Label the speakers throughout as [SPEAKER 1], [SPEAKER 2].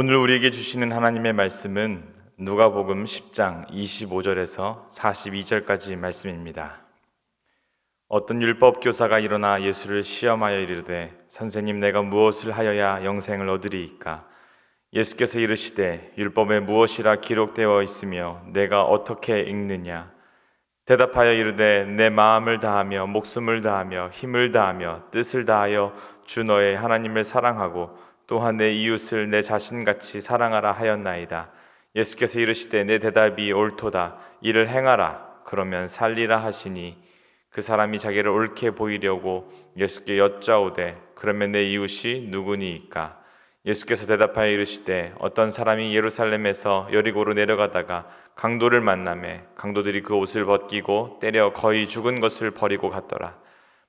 [SPEAKER 1] 오늘 우리에게 주시는 하나님의 말씀은 누가복음 10장 25절에서 42절까지 말씀입니다. 어떤 율법 교사가 일어나 예수를 시험하여 이르되 선생님, 내가 무엇을 하여야 영생을 얻으리이까? 예수께서 이르시되 율법에 무엇이라 기록되어 있으며 내가 어떻게 읽느냐? 대답하여 이르되 내 마음을 다하며 목숨을 다하며 힘을 다하며 뜻을 다하여 주 너의 하나님을 사랑하고 또한 내 이웃을 내 자신같이 사랑하라 하였나이다. 예수께서 이르시되 내 대답이 옳도다. 이를 행하라. 그러면 살리라 하시니 그 사람이 자기를 옳게 보이려고 예수께 여짜오되 그러면 내 이웃이 누구니이까? 예수께서 대답하여 이르시되 어떤 사람이 예루살렘에서 여리고로 내려가다가 강도를 만나매 강도들이 그 옷을 벗기고 때려 거의 죽은 것을 버리고 갔더라.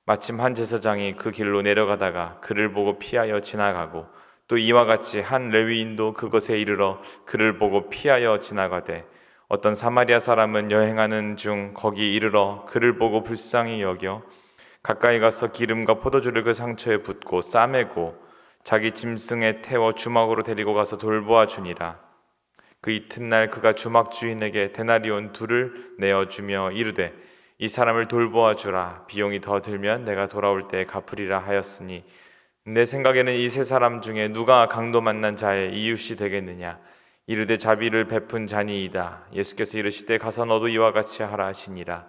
[SPEAKER 1] 마침 한 제사장이 그 길로 내려가다가 그를 보고 피하여 지나가고 또 이와 같이 한 레위인도 그것에 이르러 그를 보고 피하여 지나가되 어떤 사마리아 사람은 여행하는 중 거기 이르러 그를 보고 불쌍히 여겨 가까이 가서 기름과 포도주를 그 상처에 붓고 싸매고 자기 짐승에 태워 주막으로 데리고 가서 돌보아 주니라. 그 이튿날 그가 주막 주인에게 데나리온 둘을 내어주며 이르되 이 사람을 돌보아 주라. 비용이 더 들면 내가 돌아올 때 갚으리라 하였으니 내 생각에는 이 세 사람 중에 누가 강도 만난 자의 이웃이 되겠느냐? 이르되 자비를 베푼 자니이다. 예수께서 이르시되 가서 너도 이와 같이 하라 하시니라.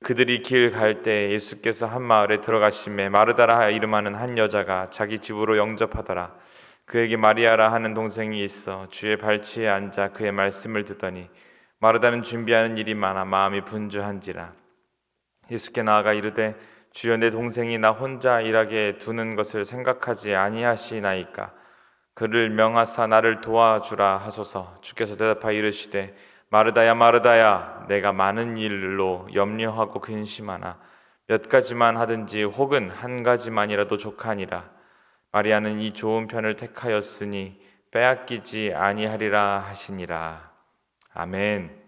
[SPEAKER 1] 그들이 길 갈 때 예수께서 한 마을에 들어가심에 마르다라 이름하는 한 여자가 자기 집으로 영접하더라. 그에게 마리아라 하는 동생이 있어 주의 발치에 앉아 그의 말씀을 듣더니 마르다는 준비하는 일이 많아 마음이 분주한지라. 예수께 나아가 이르되 주여, 내 동생이 나 혼자 일하게 두는 것을 생각하지 아니하시나이까? 그를 명하사 나를 도와주라 하소서. 주께서 대답하여 이르시되 마르다야 마르다야, 내가 많은 일로 염려하고 근심하나 몇 가지만 하든지 혹은 한 가지만이라도 족하니라. 마리아는 이 좋은 편을 택하였으니 빼앗기지 아니하리라 하시니라. 아멘.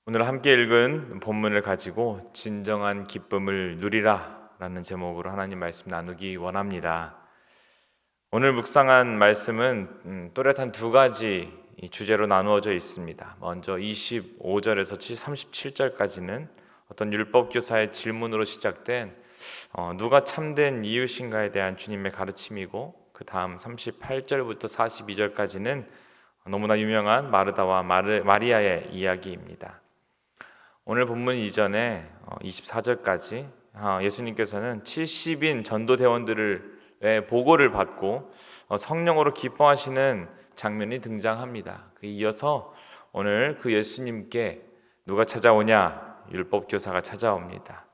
[SPEAKER 1] 오늘 함께 읽은 본문을 가지고 진정한 기쁨을 누리라 라는 제목으로 하나님 말씀 나누기 원합니다. 오늘 묵상한 말씀은 또렷한 두 가지 주제로 나누어져 있습니다. 먼저 25절에서 37절까지는 어떤 율법교사의 질문으로 시작된 누가 참된 이웃인가에 대한 주님의 가르침이고, 그 다음 38절부터 42절까지는 너무나 유명한 마르다와 마리아의 이야기입니다. 오늘 본문 이전에 24절까지 예수님께서는 70인 전도대원들의 보고를 받고 성령으로 기뻐하시는 장면이 등장합니다. 이어서 오늘 그 예수님께 누가 찾아오냐? 율법교사가 찾아옵니다.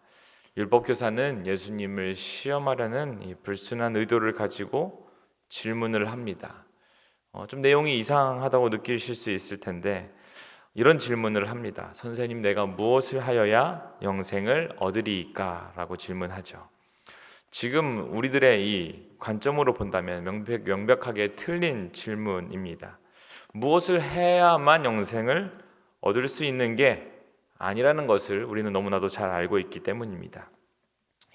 [SPEAKER 1] 율법교사는 예수님을 시험하려는 이 불순한 의도를 가지고 질문을 합니다. 좀 내용이 이상하다고 느끼실 수 있을 텐데 이런 질문을 합니다. 선생님, 내가 무엇을 하여야 영생을 얻으리이까? 라고 질문하죠. 지금 우리들의 이 관점으로 본다면 명백하게 틀린 질문입니다. 무엇을 해야만 영생을 얻을 수 있는 게 아니라는 것을 우리는 너무나도 잘 알고 있기 때문입니다.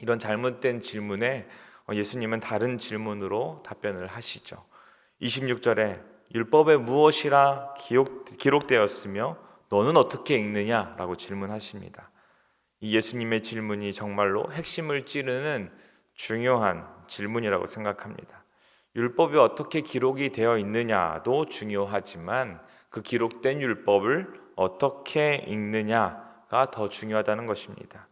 [SPEAKER 1] 이런 잘못된 질문에 예수님은 다른 질문으로 답변을 하시죠. 26절에 율법에 무엇이라 기록되었으며 너는 어떻게 읽느냐? 라고 질문하십니다. 이 예수님의 질문이 정말로 핵심을 찌르는 중요한 질문이라고 생각합니다. 율법이 어떻게 기록이 되어 있느냐도 중요하지만 그 기록된 율법을 어떻게 읽느냐가 더 중요하다는 것입니다.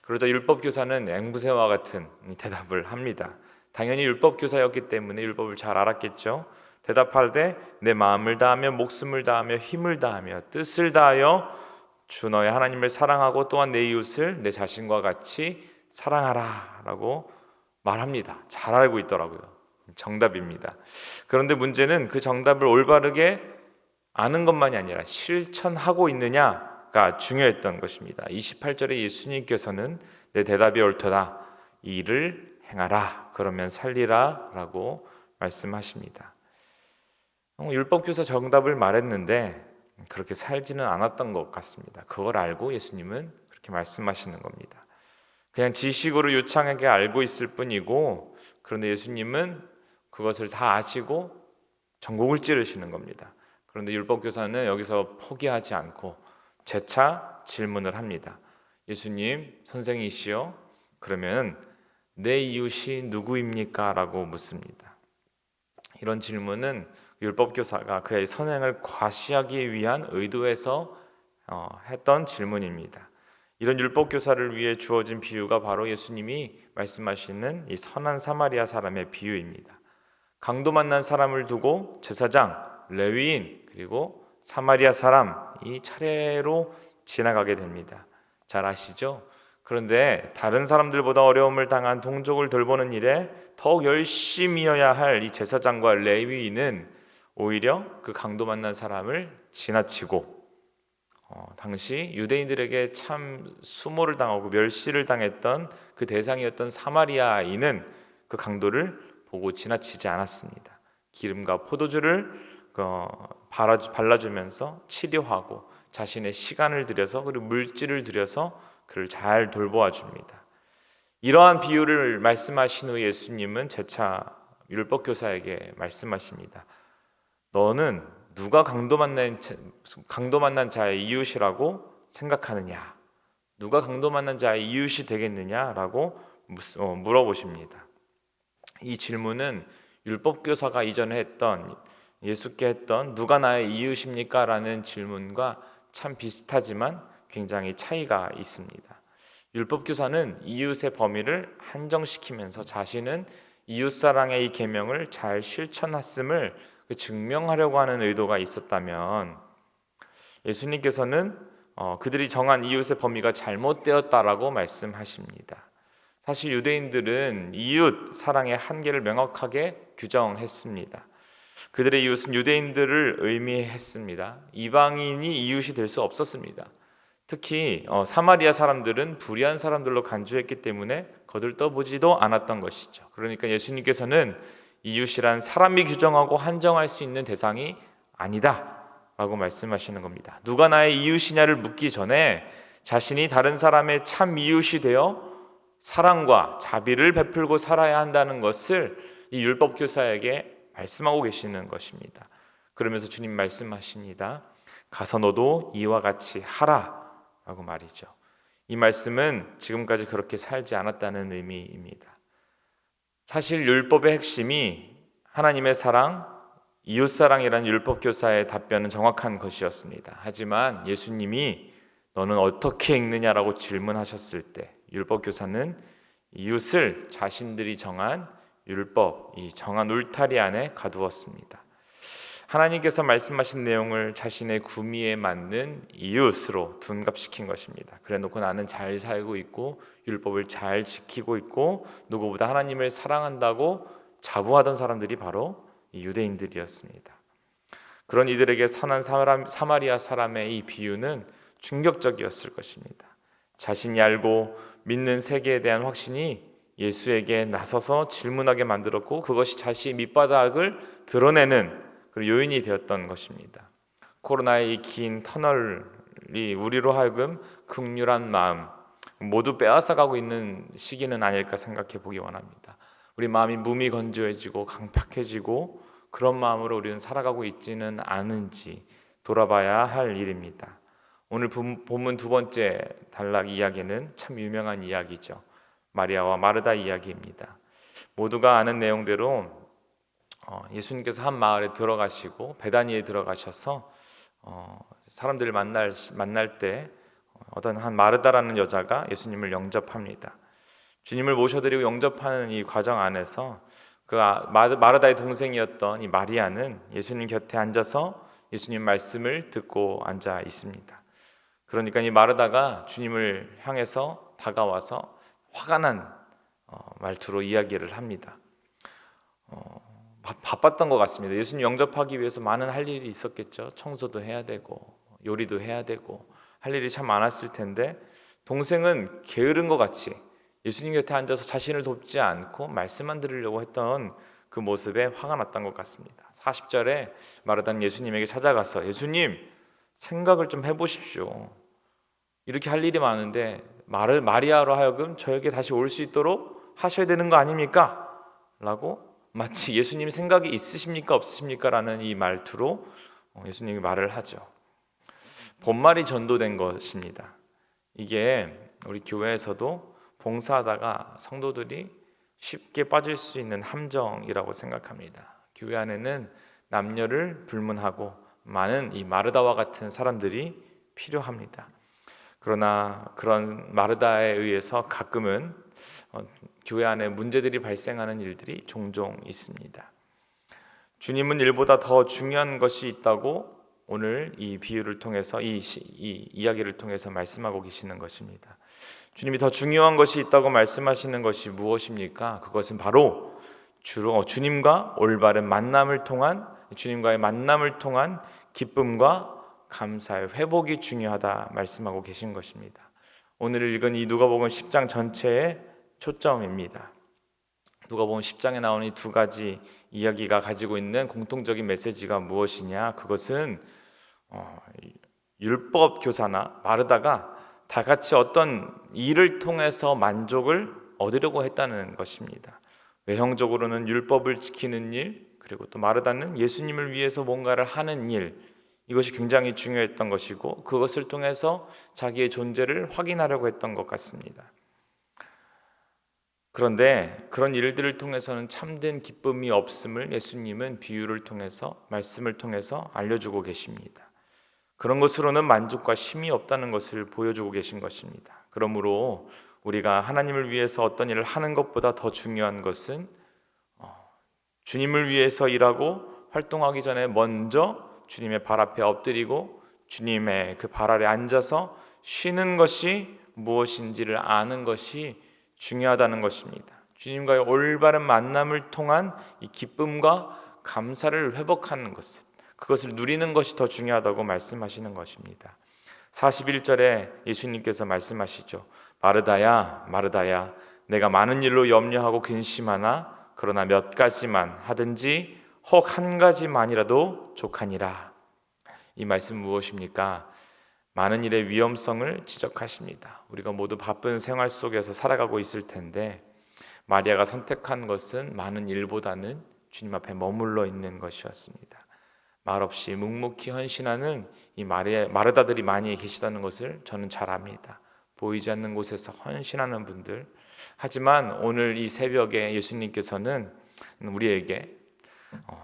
[SPEAKER 1] 그러자 율법교사는 앵무새와 같은 대답을 합니다. 당연히 율법교사였기 때문에 율법을 잘 알았겠죠. 대답하되 내 마음을 다하며 목숨을 다하며 힘을 다하며 뜻을 다하여 주 너의 하나님을 사랑하고 또한 내 이웃을 내 자신과 같이 사랑하라 라고 말합니다. 잘 알고 있더라고요. 정답입니다. 그런데 문제는 그 정답을 올바르게 아는 것만이 아니라 실천하고 있느냐가 중요했던 것입니다. 28절에 예수님께서는 내 대답이 옳도다. 이 일을 행하라. 그러면 살리라 라고 말씀하십니다. 율법교사 정답을 말했는데 그렇게 살지는 않았던 것 같습니다. 그걸 알고 예수님은 그렇게 말씀하시는 겁니다. 그냥 지식으로 유창하게 알고 있을 뿐이고, 그런데 예수님은 그것을 다 아시고 전곡을 찌르시는 겁니다. 그런데 율법교사는 여기서 포기하지 않고 재차 질문을 합니다. 예수님, 선생이시여, 그러면 내 이웃이 누구입니까? 라고 묻습니다. 이런 질문은 율법교사가 그의 선행을 과시하기 위한 의도에서 했던 질문입니다. 이런 율법교사를 위해 주어진 비유가 바로 예수님이 말씀하시는 이 선한 사마리아 사람의 비유입니다. 강도 만난 사람을 두고 제사장, 레위인, 그리고 사마리아 사람이 차례로 지나가게 됩니다. 잘 아시죠? 그런데 다른 사람들보다 어려움을 당한 동족을 돌보는 일에 더욱 열심히여야 할 이 제사장과 레위인은 오히려 그 강도 만난 사람을 지나치고 당시 유대인들에게 참 수모를 당하고 멸시를 당했던 그 대상이었던 사마리아인은 그 강도를 보고 지나치지 않았습니다. 기름과 포도주를 발라주면서 치료하고 자신의 시간을 들여서 그리고 물질을 들여서 그를 잘 돌보아 줍니다. 이러한 비유를 말씀하신 후 예수님은 재차 율법교사에게 말씀하십니다. 너는 누가 강도 만난 자의 이웃이라고 생각하느냐? 누가 강도 만난 자의 이웃이 되겠느냐라고 물어보십니다. 이 질문은 율법교사가 이전에 했던 예수께 했던 누가 나의 이웃입니까? 라는 질문과 참 비슷하지만 굉장히 차이가 있습니다. 율법교사는 이웃의 범위를 한정시키면서 자신은 이웃사랑의 이 계명을 잘 실천했음을 증명하려고 하는 의도가 있었다면 예수님께서는 그들이 정한 이웃의 범위가 잘못되었다라고 말씀하십니다. 사실 유대인들은 이웃 사랑의 한계를 명확하게 규정했습니다. 그들의 이웃은 유대인들을 의미했습니다. 이방인이 이웃이 될 수 없었습니다. 특히 사마리아 사람들은 불의한 사람들로 간주했기 때문에 거들떠보지도 않았던 것이죠. 그러니까 예수님께서는 이웃이란 사람이 규정하고 한정할 수 있는 대상이 아니다 라고 말씀하시는 겁니다. 누가 나의 이웃이냐를 묻기 전에 자신이 다른 사람의 참 이웃이 되어 사랑과 자비를 베풀고 살아야 한다는 것을 이 율법교사에게 말씀하고 계시는 것입니다. 그러면서 주님 말씀하십니다. 가서 너도 이와 같이 하라 라고 말이죠. 이 말씀은 지금까지 그렇게 살지 않았다는 의미입니다. 사실 율법의 핵심이 하나님의 사랑, 이웃사랑이라는 율법교사의 답변은 정확한 것이었습니다. 하지만 예수님이 너는 어떻게 읽느냐라고 질문하셨을 때 율법교사는 이웃을 자신들이 정한 율법, 이 정한 울타리 안에 가두었습니다. 하나님께서 말씀하신 내용을 자신의 구미에 맞는 이웃으로 둔갑시킨 것입니다. 그래놓고 나는 잘 살고 있고 율법을 잘 지키고 있고 누구보다 하나님을 사랑한다고 자부하던 사람들이 바로 이 유대인들이었습니다. 그런 이들에게 선한 사마리아 사람의 이 비유는 충격적이었을 것입니다. 자신이 알고 믿는 세계에 대한 확신이 예수에게 나서서 질문하게 만들었고 그것이 자신의 밑바닥을 드러내는 요인이 되었던 것입니다. 코로나의 이 긴 터널이 우리로 하여금 긍휼한 마음 모두 빼앗아가고 있는 시기는 아닐까 생각해 보기 원합니다. 우리 마음이 무미건조해지고 강팍해지고 그런 마음으로 우리는 살아가고 있지는 않은지 돌아봐야 할 일입니다. 오늘 본문 두 번째 단락 이야기는 참 유명한 이야기죠. 마리아와 마르다 이야기입니다. 모두가 아는 내용대로 예수님께서 한 마을에 들어가시고 베다니에 들어가셔서 사람들을 만날 때 어떤 한 마르다라는 여자가 예수님을 영접합니다. 주님을 모셔드리고 영접하는 이 과정 안에서 그 마르다의 동생이었던 이 마리아는 예수님 곁에 앉아서 예수님 말씀을 듣고 앉아 있습니다. 그러니까 이 마르다가 주님을 향해서 다가와서 화가 난 말투로 이야기를 합니다. 바빴던 것 같습니다. 예수님 영접하기 위해서 많은 할 일이 있었겠죠. 청소도 해야 되고 요리도 해야 되고 할 일이 참 많았을 텐데 동생은 게으른 것 같이 예수님 곁에 앉아서 자신을 돕지 않고 말씀만 들으려고 했던 그 모습에 화가 났던 것 같습니다. 40절에 마르다는 예수님에게 찾아가서 예수님 생각을 좀 해보십시오. 이렇게 할 일이 많은데 마리아로 하여금 저에게 다시 올 수 있도록 하셔야 되는 거 아닙니까? 라고 마치 예수님 생각이 있으십니까 없으십니까? 라는 이 말투로 예수님이 말을 하죠. 본말이 전도된 것입니다. 이게 우리 교회에서도 봉사하다가 성도들이 쉽게 빠질 수 있는 함정이라고 생각합니다. 교회 안에는 남녀를 불문하고 많은 이 마르다와 같은 사람들이 필요합니다. 그러나 그런 마르다에 의해서 가끔은 교회 안에 문제들이 발생하는 일들이 종종 있습니다. 주님은 일보다 더 중요한 것이 있다고 오늘 이 비유를 통해서 이 이야기를 통해서 말씀하고 계시는 것입니다. 주님이 더 중요한 것이 있다고 말씀하시는 것이 무엇입니까? 그것은 바로 주님과 올바른 만남을 통한, 주님과의 만남을 통한 기쁨과 감사의 회복이 중요하다 말씀하고 계신 것입니다. 오늘 읽은 이 누가복음 10장 전체의 초점입니다. 누가복음 10장에 나오는 이 두 가지 이야기가 가지고 있는 공통적인 메시지가 무엇이냐? 그것은 율법 교사나 마르다가 다 같이 어떤 일을 통해서 만족을 얻으려고 했다는 것입니다. 외형적으로는 율법을 지키는 일, 그리고 또 마르다는 예수님을 위해서 뭔가를 하는 일, 이것이 굉장히 중요했던 것이고 그것을 통해서 자기의 존재를 확인하려고 했던 것 같습니다. 그런데 그런 일들을 통해서는 참된 기쁨이 없음을 예수님은 비유를 통해서, 말씀을 통해서 알려주고 계십니다. 그런 것으로는 만족과 쉼이 없다는 것을 보여주고 계신 것입니다. 그러므로 우리가 하나님을 위해서 어떤 일을 하는 것보다 더 중요한 것은 주님을 위해서 일하고 활동하기 전에 먼저 주님의 발 앞에 엎드리고 주님의 그 발 아래 앉아서 쉬는 것이 무엇인지를 아는 것이 중요하다는 것입니다. 주님과의 올바른 만남을 통한 이 기쁨과 감사를 회복하는 것은, 그것을 누리는 것이 더 중요하다고 말씀하시는 것입니다. 41절에 예수님께서 말씀하시죠. 마르다야, 마르다야, 내가 많은 일로 염려하고 근심하나 그러나 몇 가지만 하든지 혹 한 가지만이라도 족하니라. 이 말씀 무엇입니까? 많은 일의 위험성을 지적하십니다. 우리가 모두 바쁜 생활 속에서 살아가고 있을 텐데 마리아가 선택한 것은 많은 일보다는 주님 앞에 머물러 있는 것이었습니다. 말없이 묵묵히 헌신하는 이 마르다들이 많이 계시다는 것을 저는 잘 압니다. 보이지 않는 곳에서 헌신하는 분들. 하지만 오늘 이 새벽에 예수님께서는 우리에게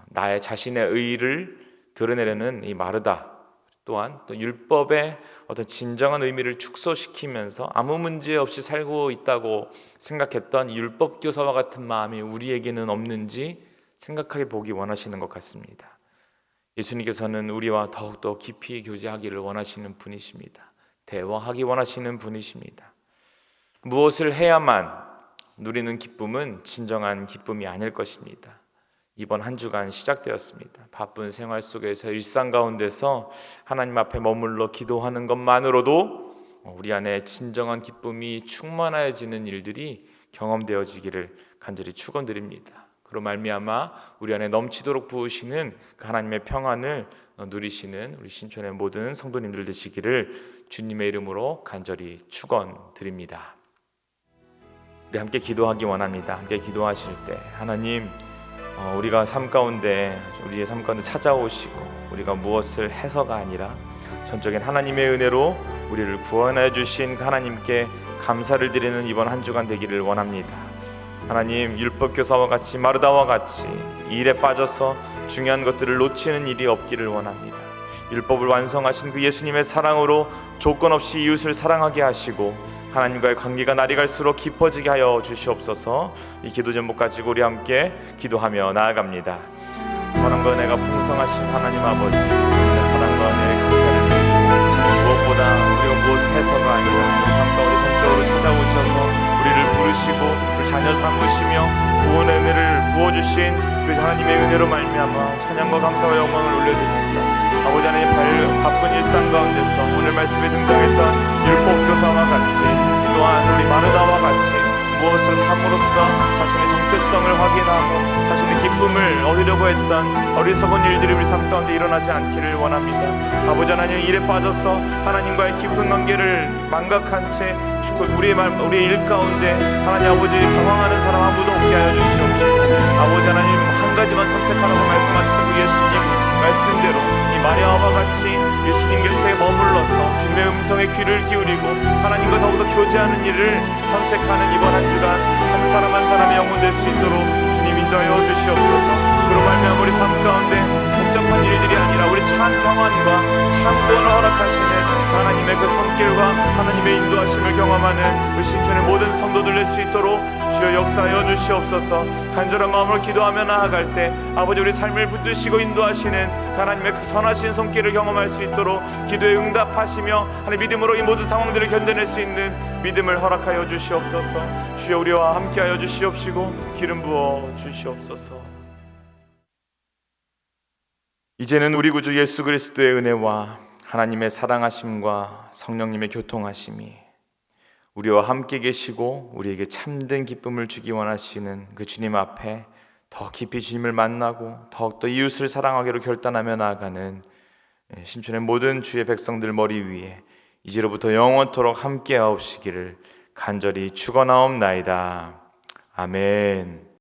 [SPEAKER 1] 나의 자신의 의를 드러내려는 이 마르다, 또한 또 율법의 어떤 진정한 의미를 축소시키면서 아무 문제 없이 살고 있다고 생각했던 율법 교사와 같은 마음이 우리에게는 없는지 생각해 보기 원하시는 것 같습니다. 예수님께서는 우리와 더욱더 깊이 교제하기를 원하시는 분이십니다. 대화하기 원하시는 분이십니다. 무엇을 해야만 누리는 기쁨은 진정한 기쁨이 아닐 것입니다. 이번 한 주간 시작되었습니다. 바쁜 생활 속에서 일상 가운데서 하나님 앞에 머물러 기도하는 것만으로도 우리 안에 진정한 기쁨이 충만해지는 일들이 경험되어지기를 간절히 축원드립니다. 그로 말미암아 우리 안에 넘치도록 부으시는 그 하나님의 평안을 누리시는 우리 신촌의 모든 성도님들 되시기를 주님의 이름으로 간절히 축원드립니다. 우리 함께 기도하기 원합니다. 함께 기도하실 때 하나님, 우리가 삶 가운데, 우리의 삶 가운데 찾아오시고 우리가 무엇을 해서가 아니라 전적인 하나님의 은혜로 우리를 구원해 주신 그 하나님께 감사를 드리는 이번 한 주간 되기를 원합니다. 하나님, 율법교사와 같이 마르다와 같이 일에 빠져서 중요한 것들을 놓치는 일이 없기를 원합니다. 율법을 완성하신 그 예수님의 사랑으로 조건 없이 이웃을 사랑하게 하시고 하나님과의 관계가 날이 갈수록 깊어지게 하여 주시옵소서. 이 기도 제목 가지고 우리 함께 기도하며 나아갑니다. 사랑과 은혜가 풍성하신 하나님 아버지, 주님의 사랑과 은혜에 감사를 드리고 무엇보다 우리가 무엇을 해서가 아니라 우리 삶 가운데 전적으로 찾아오셔서 우리를 부르시고 우리 자녀 삼으시며 구원의 은혜를 부어주신 그 하나님의 은혜로 말미암아 찬양과 감사와 영광을 올려드립니다. 아버지 하나님, 바쁜 일상 가운데서 오늘 말씀에 등장했던 율법교사와 같이, 또한 우리 마르다와 같이 무엇을 함으로써 자신의 정체성을 확인하고 자신의 기쁨을 기쁨을 얻으려고 했던 어리석은 일들이 우리 삶 가운데 일어나지 않기를 원합니다. 아버지 하나님, 일에 빠져서 하나님과의 깊은 관계를 망각한 채 우리의 일 가운데 하나님 아버지 방황하는 사람 아무도 없게 하여 주시옵시고, 아버지 하나님 한 가지만 선택하라고 말씀하셨던 그 예수님 말씀대로 이 마리아와 같이 예수님 곁에 머물러서 주님의 음성에 귀를 기울이고 하나님과 더욱더 교제하는 일을 선택하는 이번 한 주간 한 사람 한 사람의 영혼 될 수 있도록 주님 인도하여 주시옵소서. 그로 말미암아 우리 삶 가운데 복잡한 일들이 아니라 우리 참 평안과 참 구원을 허락하시는 하나님의 그 손길과 하나님의 인도하심을 경험하는 우리 신촌의 모든 성도들 될 수 있도록 주여 역사하여 주시옵소서. 간절한 마음으로 기도하며 나아갈 때 아버지 우리 삶을 붙드시고 인도하시는 하나님의 그 선하신 손길을 경험할 수 있도록 기도에 응답하시며 하나님 믿음으로 이 모든 상황들을 견뎌낼 수 있는 믿음을 허락하여 주시옵소서. 주여 우리와 함께하여 주시옵시고 기름 부어 주시옵소서. 이제는 우리 구주 예수 그리스도의 은혜와 하나님의 사랑하심과 성령님의 교통하심이 우리와 함께 계시고 우리에게 참된 기쁨을 주기 원하시는 그 주님 앞에 더 깊이 주님을 만나고 더욱더 이웃을 사랑하기로 결단하며 나아가는 신촌의 모든 주의 백성들 머리 위에 이제로부터 영원토록 함께 하옵시기를 간절히 축원하옵나이다. 아멘.